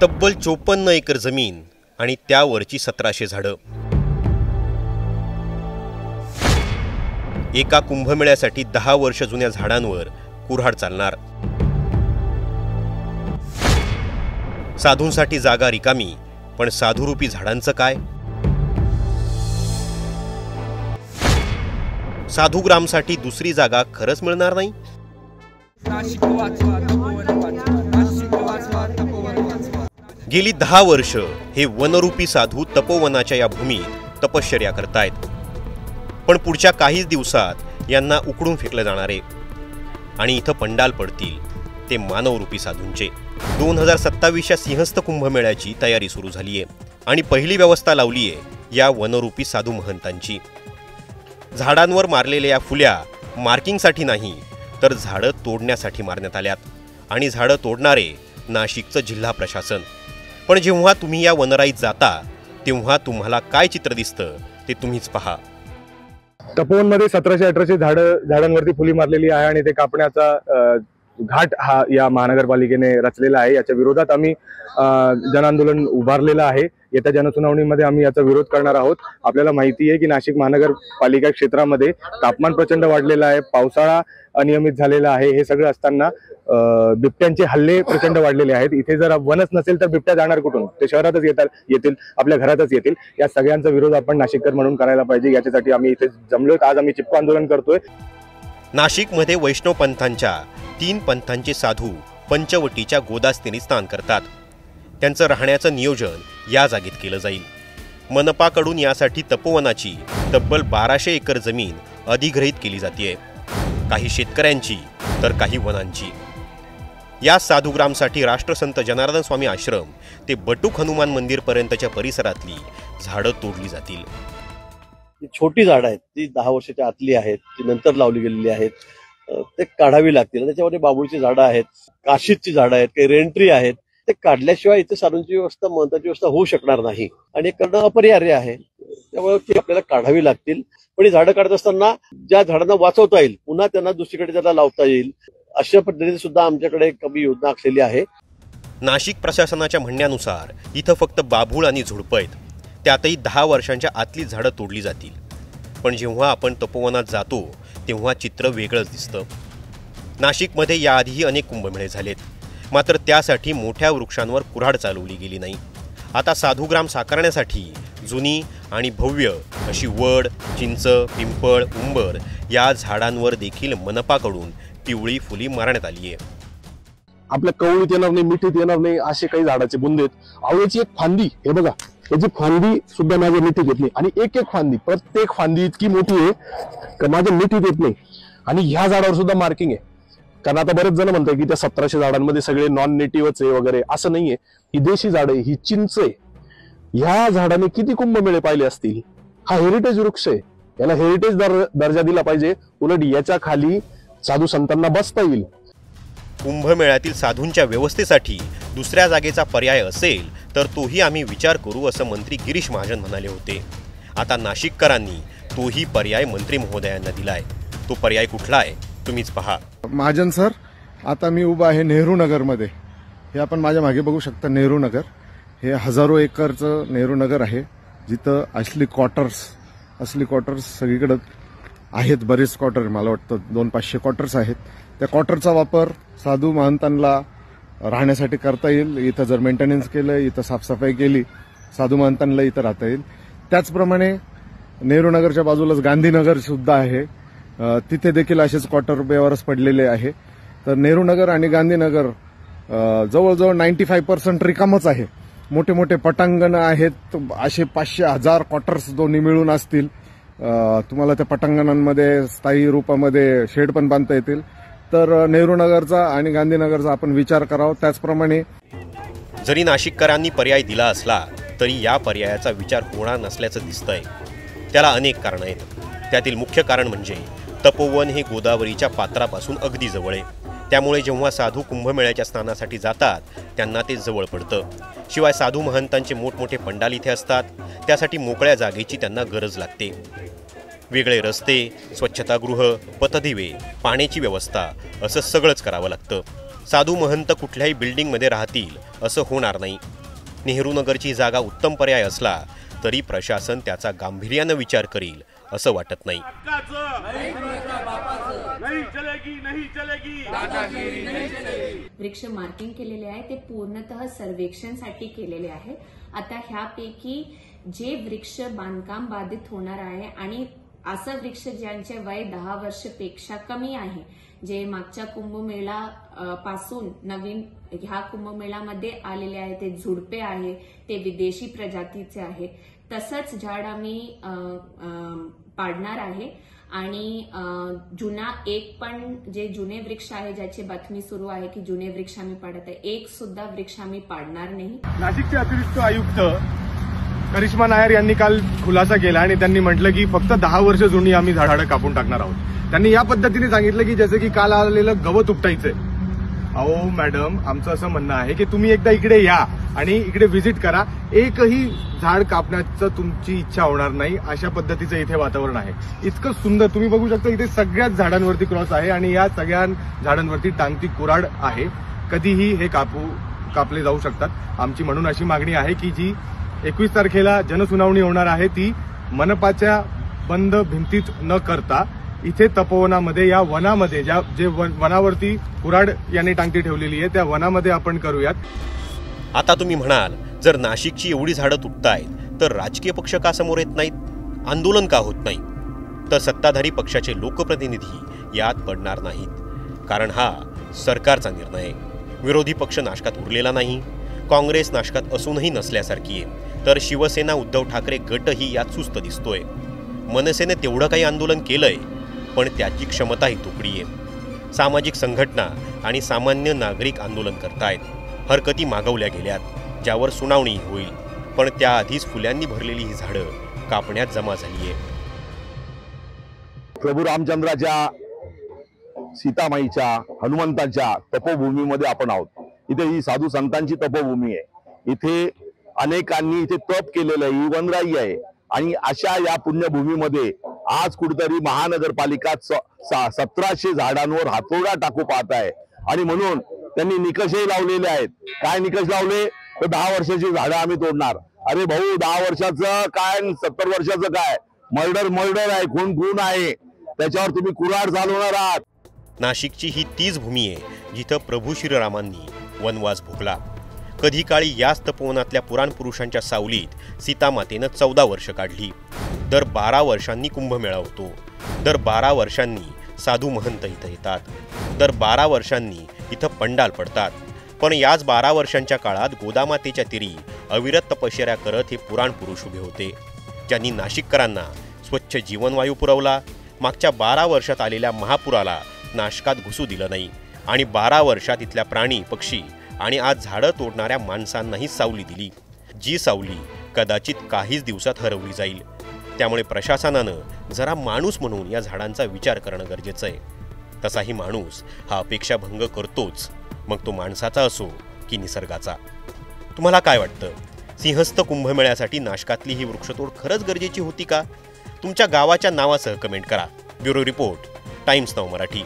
तब्बल 54 एकर जमीन आणि त्यावरची 1700 झाडं. एका कुंभमेळ्यासाठी 10 वर्ष जुन्या झाडांवर कुऱ्हाड चालणार. साधूंसाठी जागा रिकामी, पण साधुरूपी झाडांचं काय? साधुग्रामसाठी दुसरी जागा खरंच मिळणार नाही? गेली 10 वर्ष हे वनरूपी साधू तपोवनाच्या या भूमीत तपश्चर्या करतायत. पण पुढच्या काही दिवसात यांना उकडून फेकलं जाणार आहे आणि इथं पंडाल पडतील ते मानवरूपी साधूंचे. 2027च्या सिंहस्थ कुंभमेळ्याची तयारी सुरू झाली आहे आणि पहिली व्यवस्था लावली आहे या वनरूपी साधू महंतांची. झाडांवर मारलेल्या या फुल्या मार्किंगसाठी नाही, तर झाडं तोडण्यासाठी मारण्यात आल्यात आणि झाडं तोडणारे नाशिकचं जिल्हा प्रशासन. पण जेव्हा तुम्ही या वनराईत जाता तेव्हा तुम्हाला काय चित्र दिसतं ते तुम्हीच पहा. तपोवनमध्ये 1700-1800 झाडांवरती फुली मारलेली आहे आणि ते कापण्याचा घाट हा या महानगरपालिकेने रचलेला आहे. याच्या विरोधात आम्ही जनआंदोलन उभारलेलं आहे. येत्या जनसुनावणीमध्ये आम्ही याचा विरोध करणार आहोत. आपल्याला माहिती आहे की नाशिक महानगरपालिका क्षेत्रामध्ये तापमान प्रचंड वाढलेलं आहे, पावसाळा अनियमित झालेला आहे. हे सगळं असताना बिबट्यांचे हल्ले प्रचंड वाढलेले आहेत. इथे जर वनच नसेल तर बिबट्या जाणार कुठून? ते शहरातच येतील, आपल्या घरातच येतील. या सगळ्यांचा विरोध आपण नाशिककर म्हणून करायला पाहिजे. याच्यासाठी आम्ही इथे जमलोय. आज आम्ही चिपको आंदोलन करतोय. नाशिकमध्ये वैष्णव पंथांच्या 3 पंथांचे साधू पंचवटीच्या गोदास्तीने स्नान करतात. त्यांचं राहण्याचं नियोजन या जागेत केलं जाईल. मनपाकडून यासाठी तपोवनाची तब्बल 1200 एकर जमीन अधिग्रहित केली जाते, काही शेतकऱ्यांची तर काही वनांची. या साधुग्रामसाठी राष्ट्रसंत जनार्दन स्वामी आश्रम ते बटूक हनुमान मंदिर पर्यंतच्या परिसरातली झाडं तोडली जातील. छोटी झाडं आहेत, ती 10 वर्षाच्या आतली आहेत, ती नंतर लावली गेलेली आहेत, ते काढावी लागतील. त्याच्यामध्ये बाबुळची झाडं आहेत, काशीची झाडं आहेत, काही रेंट्री आहेत. ते काढल्याशिवाय इथे साधूंची व्यवस्था, महंताची व्यवस्था होऊ शकणार नाही आणि करणं अपरिहार्य आहे. त्यामुळे ती आपल्याला काढावी लागतील. पण ही झाडं काढत असताना ज्या झाडांना वाचवता येईल, पुन्हा त्यांना दुसरीकडे त्याला लावता येईल, अशा पद्धतीने सुद्धा आमच्याकडे कमी योजना आखलेली आहे. नाशिक प्रशासनाच्या म्हणण्यानुसार इथं फक्त बाभूळ आणि झुडपं आहेत. त्यातही 10 वर्षांच्या आतली झाडं तोडली जातील. पण जेव्हा आपण तपोवनात जातो तेव्हा चित्र वेगळंच दिसतं. नाशिकमध्ये याआधीही अनेक कुंभमेळे झालेत, मात्र त्यासाठी मोठ्या वृक्षांवर कुऱ्हाड चालवली गेली नाही. आता साधुग्राम साकारण्यासाठी जुनी आणि भव्य अशी वड, चिंच, पिंपळ, उंबर या झाडांवर देखील मनपाकडून पिवळी फुली मारण्यात आली आहे. आपल्या कवळीत येणार नाही, मिठीत येणार नाही असे काही झाडाचे बुंदे आहेत. आवळ्याची एक फांदी, हे बघा, याची फांदी सुद्धा माझ्या मिठीत येत नाही आणि एक फांदी, प्रत्येक फांदी इतकी मोठी आहे की माझ्या मिठीत येत नाही. आणि ह्या झाडावर सुद्धा मार्किंग आहे. कारण आता बरेच जण म्हणतात की त्या 1700 झाडांमध्ये सगळे नॉन नेटिव्हच आहे वगैरे. असं नाहीये. ही देशी झाड आहे, ही चिंच आहे. ह्या झाडाने किती कुंभमेळे पाहिले असतील. हा हेरिटेज वृक्ष आहे, याला हेरिटेज दर्जा दिला पाहिजे. उलट याच्या खाली साधू संतांना बसता येईल. कुंभमेळ्यातील साधूंच्या व्यवस्थेसाठी दुसऱ्या जागेचा पर्याय असेल तर तोही आम्ही विचार करू, असं मंत्री गिरीश महाजन म्हणाले होते. आता नाशिककरांनी तोही पर्याय मंत्री महोदयांना दिलाय. तो पर्याय कुठला आहे तुम्हीच पहा. महाजन सर, आता मी उभा आहे नेहरू नगरमध्ये. हे आपण माझ्या मागे बघू शकता. नेहरू नगर हे हजारो एकरचं नेहरू नगर आहे, जिथं असली क्वार्टर्स सगळीकडे आहेत. बरेच क्वार्टर, मला वाटतं 200-500 क्वार्टर्स आहेत. त्या क्वार्टरचा वापर साधू महंतांना राहण्यासाठी करता येईल. इथं जर मेंटेनन्स केलं, इथं साफसफाई केली, साधू महंतांना इथं राहता येईल. त्याचप्रमाणे नेहरू नगरच्या बाजूलाच गांधीनगर सुद्धा आहे, तिथे देखील असेच क्वार्टर बेवारस पडलेले आहे. तर नेहरू नगर आणि गांधीनगर जवळजवळ 95% रिकामच आहे. मोठे मोठे पटांगण आहेत, असे 500-1000 क्वार्टर्स दोन्ही मिळून असतील. तुम्हाला त्या पटांगणांमध्ये स्थायी रूपामध्ये शेड पण बांधता येतील. तर नेहरू नगरचा आणि गांधीनगरचा आपण विचार करावा. त्याचप्रमाणे जरी नाशिककरांनी पर्याय दिला असला तरी या पर्यायाचा विचार होणार नसल्याचं दिसतंय. त्याला अनेक कारणं आहेत. त्यातील मुख्य कारण म्हणजे तपोवन हे गोदावरीच्या पात्रापासून अगदी जवळ आहे. त्यामुळे जेव्हा साधू कुंभमेळ्याच्या स्नानासाठी जातात त्यांना ते जवळ पडतं. शिवाय साधू महंतांचे मोठमोठे पंडाल इथे असतात, त्यासाठी मोकळ्या जागेची त्यांना गरज लागते. वेगळे रस्ते, स्वच्छतागृह, पथदिवे, पाण्याची व्यवस्था असं सगळंच करावं लागतं. साधू महंत कुठल्याही बिल्डिंगमध्ये राहतील असं होणार नाही. नेहरू नगरची जागा उत्तम पर्याय असला तरी प्रशासन त्याचा गांभीर्यानं विचार करील असं वाटत नाही. वृक्ष मार्किंग केलेले आहे ते पूर्णतः सर्वेक्षणसाठी केलेले आहे. आता ह्यापैकी जे वृक्ष बांधकाम बाधित होणार आहे आणि असं वृक्ष ज्यांचे वय 10 वर्षपेक्षा कमी आहे, जे मागच्या कुंभमेळा पासून नवीन ह्या कुंभमेळामध्ये आलेले आहे, ते झुडपे आहे, ते विदेशी प्रजातीचे आहे, तसंच झाड आम्ही पाडणार आहे. आणि जुना एक पण जे जुने वृक्ष आहे ज्याची बातमी सुरू आहे की जुने वृक्ष आम्ही पाडत आहे, एक सुद्धा वृक्ष आम्ही पाडणार नाही. नाशिकचे अतिरिक्त आयुक्त करिश्मा नायर यांनी काल खुलासा केला आणि त्यांनी म्हटलं की फक्त 10 वर्ष जुनी आम्ही झाडं कापून टाकणार आहोत. त्यांनी या पद्धतीने सांगितलं की जसं की काल आलेलं गवत उपटायचंय. अहो मॅडम, आमचं असं म्हणणं आहे की तुम्ही एकदा इकडे या आणि इकडे व्हिजिट करा. एकही झाड कापण्याचं तुमची इच्छा होणार नाही अशा पद्धतीचं इथे वातावरण आहे. इतकं सुंदर तुम्ही बघू शकता. इथे सगळ्याच झाडांवरती क्रॉस आहे आणि या सगळ्या झाडांवरती टांगती कुऱ्हाड आहे. कधीही हे कापले जाऊ शकतात. आमची म्हणून अशी मागणी आहे की जी 21 तारखेला जनसुनावणी होणार आहे ती मनपाच्या बंद भिंतीत न करता इथे तपोवनामध्ये या वनामध्ये जे वनावरती कुऱ्हाड यांनी टांगती ठेवलेली आहे त्या वनामध्ये आपण करूयात. आता तुम्ही म्हणाल, जर नाशिकची एवढी झाडं तुटतायत तर राजकीय पक्ष का समोर येत नाहीत, आंदोलन का होत नाही? तर सत्ताधारी पक्षाचे लोकप्रतिनिधी यात पडणार नाहीत. कारण हा सरकारचा निर्णय आहे. विरोधी पक्ष नाशकात उरलेला नाही. काँग्रेस नाशकात असूनही नसल्यासारखी आहे. तर शिवसेना उद्धव ठाकरे गटही यात सुस्त दिसतोय. मनसेने तेवढं काही आंदोलन केलंय पण त्याची क्षमताही तुकडी आहे. सामाजिक संघटना आणि सामान्य नागरिक आंदोलन करतायत. हरकती मागवल्या गेल्यात ज्यावर सुनावणी होईल. पण त्याआधीच फुल्यांनी भरलेली ही झाडं कापण्यात जमा झाली आहे. प्रभू रामचंद्राच्या, सीतामाईच्या, हनुमंताच्या तपोभूमीमध्ये आपण आहोत. इथे ही साधू संतांची तपोभूमी आहे. इथे अनेकांनी इथे तप केलेलं आहे, ही वनराई आहे. आणि अशा या पुण्यभूमीमध्ये आज कुठेतरी महानगरपालिका 1700 झाडांवर हातोडा टाकू पाहत आहे. आणि म्हणून त्यांनी निकषही लावलेले आहेत. काय निकष लावले? तर 10 वर्षाची झाडं आम्ही तोडणार. अरे भाऊ, 10 वर्षाचं काय, 70 वर्षाचं काय? मर्डर आहे, खून आहे. त्याच्यावर तुम्ही कुऱ्हाड चालवणार आहात. नाशिकची ही तीच भूमी आहे जिथं प्रभू श्रीरामांनी वनवास भोगला. कधी काळी याच तपोवनातल्या पुराण पुरुषांच्या सावलीत सीतामातेनं 14 वर्ष काढली. दर 12 वर्षांनी कुंभमेळा होतो. दर 12 वर्षांनी साधू महंत इथं येतात. दर 12 वर्षांनी इथं पंडाल पडतात. पण याच 12 वर्षांच्या काळात गोदामातेच्या तीरी अविरत तपश्चर्या करत हे पुराण पुरुष उभे होते, ज्यांनी नाशिककरांना स्वच्छ जीवनवायू पुरवला. मागच्या 12 वर्षात आलेल्या महापुराला नाशकात घुसू दिलं नाही आणि 12 वर्षात इथल्या प्राणी, पक्षी आणि आज झाडं तोडणाऱ्या माणसांनाही सावली दिली, जी सावली कदाचित काहीच दिवसात हरवली जाईल. त्यामुळे प्रशासनानं जरा माणूस म्हणून या झाडांचा विचार करणं गरजेचं आहे. तसाही माणूस हा अपेक्षाभंग करतोच, मग तो माणसाचा असो की निसर्गाचा. तुम्हाला काय वाटतं? सिंहस्थ कुंभमेळ्यासाठी नाशकातली ही वृक्षतोड खरंच गरजेची होती का? तुमच्या गावाच्या नावासह कमेंट करा. Bureau report, times now Marathi.